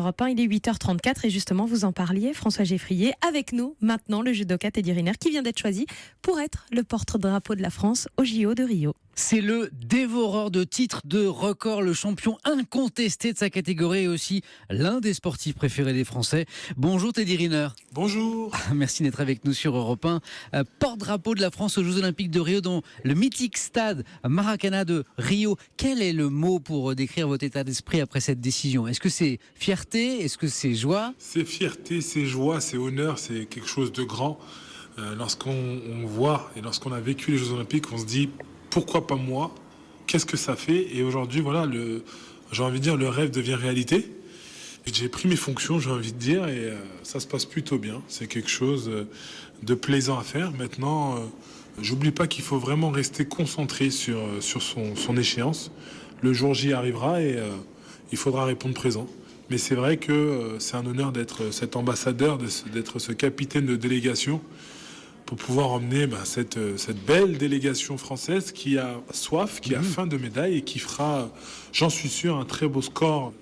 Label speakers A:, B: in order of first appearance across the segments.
A: Europe 1, il est 8h34 et justement vous en parliez, François Geffrier, avec nous maintenant le judoka Teddy Riner qui vient d'être choisi pour être le porte-drapeau de la France au JO de Rio.
B: C'est le dévoreur de titres, de records, le champion incontesté de sa catégorie et aussi l'un des sportifs préférés des Français. Bonjour Teddy Riner.
C: Bonjour.
B: Merci d'être avec nous sur Europe 1. Porte-drapeau de la France aux Jeux Olympiques de Rio dans le mythique stade Maracana de Rio. Quel est le mot pour décrire votre état d'esprit après cette décision ? Est-ce que c'est fierté ? Est-ce que c'est joie ?
C: C'est fierté, c'est joie, c'est honneur, c'est quelque chose de grand. Lorsqu'on voit et lorsqu'on a vécu les Jeux Olympiques, on se dit pourquoi pas moi ? Qu'est-ce que ça fait ? Et aujourd'hui, voilà, j'ai envie de dire, le rêve devient réalité. J'ai pris mes fonctions, j'ai envie de dire, et ça se passe plutôt bien. C'est quelque chose de plaisant à faire. Maintenant, j'oublie pas qu'il faut vraiment rester concentré sur son échéance. Le jour J arrivera et il faudra répondre présent. Mais c'est vrai que c'est un honneur d'être cet ambassadeur, d'être ce capitaine de délégation pour pouvoir emmener cette belle délégation française qui a soif, qui a faim de médailles et qui fera, j'en suis sûr, un très beau score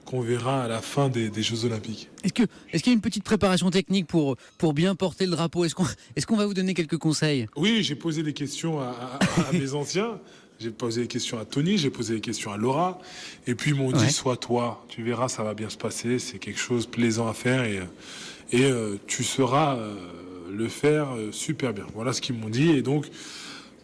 C: qu'on verra à la fin des Jeux Olympiques.
B: Est-ce qu'il y a une petite préparation technique pour bien porter le drapeau ? Est-ce qu'on va vous donner quelques conseils ?
C: Oui, j'ai posé des questions à mes anciens. J'ai posé des questions à Tony, j'ai posé des questions à Laura. Et puis ils m'ont dit, sois toi, tu verras, ça va bien se passer. C'est quelque chose de plaisant à faire et tu sauras le faire super bien. Voilà ce qu'ils m'ont dit. Et donc,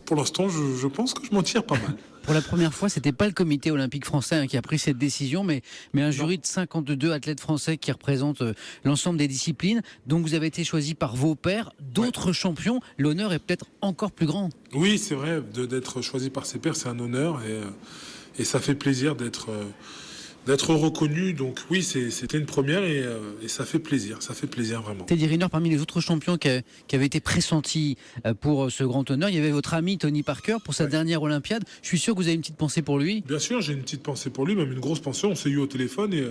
C: pour l'instant, je pense que je m'en tire pas mal.
B: Pour la première fois, c'était pas le comité olympique français qui a pris cette décision, mais un jury de 52 athlètes français qui représentent l'ensemble des disciplines. Donc vous avez été choisi par vos pairs, d'autres champions. L'honneur est peut-être encore plus grand.
C: Oui, c'est vrai, d'être choisi par ses pairs, c'est un honneur et ça fait plaisir d'être reconnu. Donc oui, c'était une première et ça fait plaisir vraiment.
B: Teddy Riner, parmi les autres champions qui avaient été pressentis pour ce grand honneur, il y avait votre ami Tony Parker pour sa dernière Olympiade. Je suis sûr que vous avez une petite pensée pour lui.
C: Bien sûr, j'ai une petite pensée pour lui, même une grosse pensée. On s'est eu au téléphone et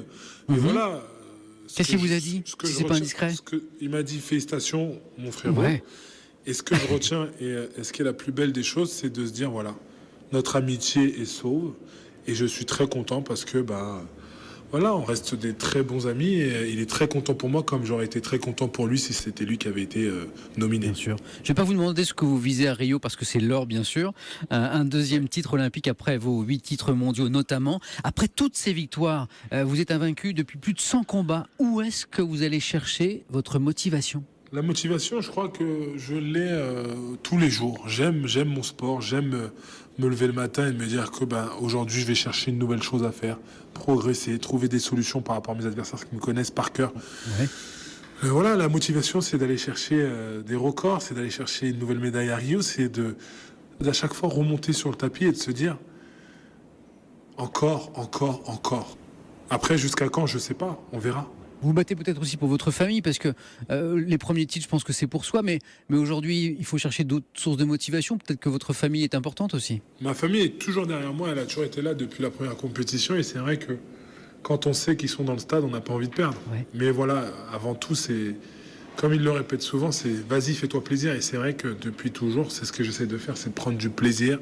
C: voilà.
B: Qu'est-ce qu'il vous a dit, si c'est pas indiscret ?
C: Il m'a dit félicitations, mon frérot. Ouais. Et ce que je retiens et ce qui est la plus belle des choses, c'est de se dire voilà, notre amitié est sauve. Et je suis très content parce que, voilà, on reste des très bons amis et il est très content pour moi comme j'aurais été très content pour lui si c'était lui qui avait été nominé.
B: Bien sûr. Je ne vais pas vous demander ce que vous visez à Rio parce que c'est l'or, bien sûr. Un deuxième titre olympique après vos 8 titres mondiaux notamment. Après toutes ces victoires, vous êtes invaincu depuis plus de 100 combats. Où est-ce que vous allez chercher votre motivation ?
C: La motivation, je crois que je l'ai tous les jours. J'aime mon sport, j'aime me lever le matin et me dire que aujourd'hui je vais chercher une nouvelle chose à faire, progresser, trouver des solutions par rapport à mes adversaires qui me connaissent par cœur. Ouais. Voilà, la motivation, c'est d'aller chercher des records, c'est d'aller chercher une nouvelle médaille à Rio, c'est d'à chaque fois remonter sur le tapis et de se dire encore. Après, jusqu'à quand, je sais pas, on verra.
B: Vous battez peut-être aussi pour votre famille parce que les premiers titres, je pense que c'est pour soi, mais aujourd'hui, il faut chercher d'autres sources de motivation. Peut-être que votre famille est importante aussi.
C: Ma famille est toujours derrière moi, elle a toujours été là depuis la première compétition et c'est vrai que quand on sait qu'ils sont dans le stade, on n'a pas envie de perdre. Ouais. Mais voilà, avant tout, c'est comme il le répète souvent, c'est vas-y, fais-toi plaisir. Et c'est vrai que depuis toujours, c'est ce que j'essaie de faire, c'est de prendre du plaisir.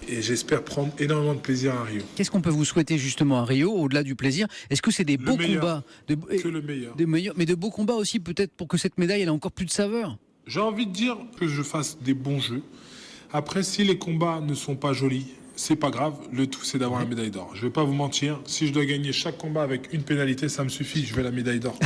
C: Et j'espère prendre énormément de plaisir à Rio.
B: Qu'est-ce qu'on peut vous souhaiter justement à Rio, au-delà du plaisir ? Est-ce que c'est des beaux combats ?
C: Que le meilleur.
B: Des meilleurs, mais de beaux combats aussi, peut-être pour que cette médaille elle ait encore plus de saveur ?
C: J'ai envie de dire que je fasse des bons jeux. Après, si les combats ne sont pas jolis, c'est pas grave. Le tout, c'est d'avoir la médaille d'or. Je vais pas vous mentir. Si je dois gagner chaque combat avec une pénalité, ça me suffit. Je veux la médaille d'or.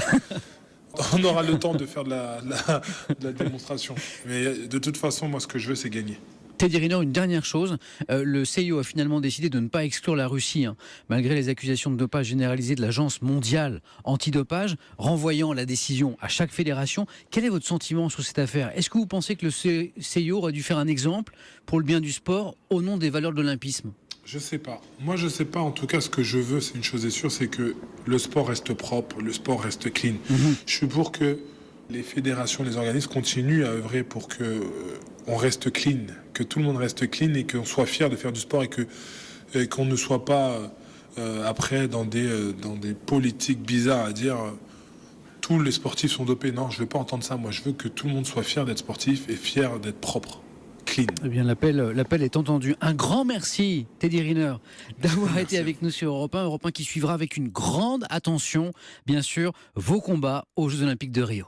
C: On aura le temps de faire de la démonstration. Mais de toute façon, moi, ce que je veux, c'est gagner.
B: Teddy Riner, une dernière chose, le CIO a finalement décidé de ne pas exclure la Russie, malgré les accusations de dopage généralisées de l'Agence mondiale antidopage, renvoyant la décision à chaque fédération. Quel est votre sentiment sur cette affaire ? Est-ce que vous pensez que le CIO aurait dû faire un exemple pour le bien du sport au nom des valeurs de l'olympisme ?
C: Je sais pas. Moi, je sais pas. En tout cas, ce que je veux, c'est une chose est sûre, c'est que le sport reste propre, le sport reste clean. Je suis pour que les fédérations, les organismes continuent à œuvrer pour que on reste clean, que tout le monde reste clean et qu'on soit fier de faire du sport et qu'on ne soit pas après dans des politiques bizarres à dire tous les sportifs sont dopés. Non, je veux pas entendre ça. Moi, je veux que tout le monde soit fier d'être sportif et fier d'être propre. clean.
B: Eh bien, l'appel est entendu. Un grand merci, Teddy Riner, d'avoir été avec nous sur Europe 1. Europe 1 qui suivra avec une grande attention, bien sûr, vos combats aux Jeux Olympiques de Rio.